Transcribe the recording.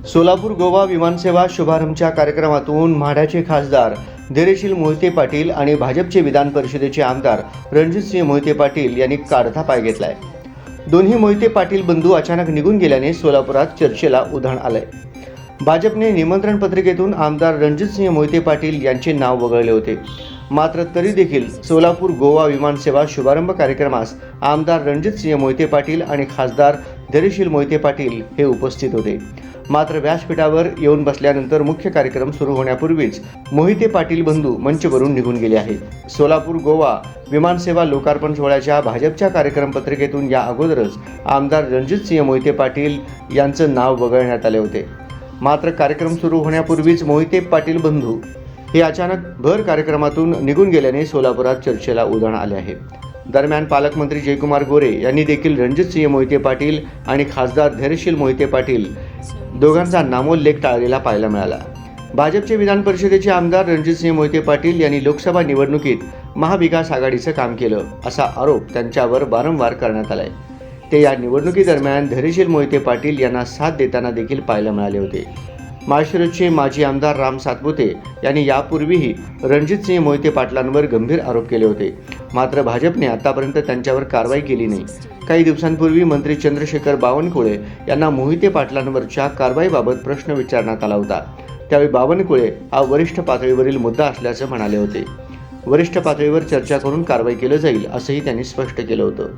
सोलापूर गोवा विमानसेवा शुभारंभच्या कार्यक्रमातून म्हाडाचे खासदार धैर्यशील मोहिते पाटील आणि भाजपचे विधान परिषदेचे आमदार रणजितसिंह मोहिते पाटील यांनी काढता पाय घेतलाय। दोन्ही मोहिते पाटील बंधू अचानक निघून गेल्याने सोलापुरात चर्चेला उधाण आलंय। भाजपने निमंत्रण पत्रिकेतून आमदार रणजितसिंह मोहिते पाटील यांचे नाव वगळले होते, मात्र तरी देखील सोलापूर गोवा विमानसेवा शुभारंभ कार्यक्रमास आमदार रणजितसिंह मोहिते पाटील आणि खासदार धैर्यशील मोहिते पाटील हे उपस्थित होते। मात्र व्यासपीठावर येऊन बसल्यानंतर मुख्य कार्यक्रम सुरू होण्यापूर्वीच मोहिते पाटील बंधू मंचवरून निघून गेले आहेत। सोलापूर गोवा विमानसेवा लोकार्पण सोहळ्याच्या भाजपच्या कार्यक्रम पत्रिकेतून या अगोदरच आमदार रणजितसिंह मोहिते पाटील यांचं नाव वगळण्यात आले होते। मात्र कार्यक्रम सुरू होण्यापूर्वीच मोहिते पाटील बंधू हे अचानक भर कार्यक्रमातून निघून गेल्याने सोलापुरात चर्चेला उधाण आले आहे। दरम्यान पालकमंत्री जयकुमार गोरे यांनी देखील रणजितसिंह मोहिते पाटील आणि खासदार धैर्यशील मोहिते पाटील दोघांचा नामोल्लेख टाळलेला पाहायला मिळाला। भाजपचे विधान परिषदेचे आमदार रणजितसिंह मोहिते पाटील यांनी लोकसभा निवडणुकीत महाविकास आघाडीचं काम केलं असा आरोप त्यांच्यावर वारंवार करण्यात आलाय। ते या निवडणुकीदरम्यान धैर्यशील मोहिते पाटील यांना साथ देताना देखील पाहायला मिळाले होते। माळशिरसचे माजी आमदार राम सातपुते यांनी यापूर्वीही रणजितसिंह मोहिते पाटलांवर गंभीर आरोप केले होते, मात्र भाजपने आतापर्यंत त्यांच्यावर कारवाई केली नाही। काही दिवसांपूर्वी मंत्री चंद्रशेखर बावनकुळे यांना मोहिते पाटलांवरच्या कारवाईबाबत प्रश्न विचारण्यात आला होता। त्यावेळी बावनकुळे हा वरिष्ठ पातळीवरील मुद्दा असल्याचं म्हणाले होते। वरिष्ठ पातळीवर चर्चा करून कारवाई केली जाईल असंही त्यांनी स्पष्ट केलं होतं।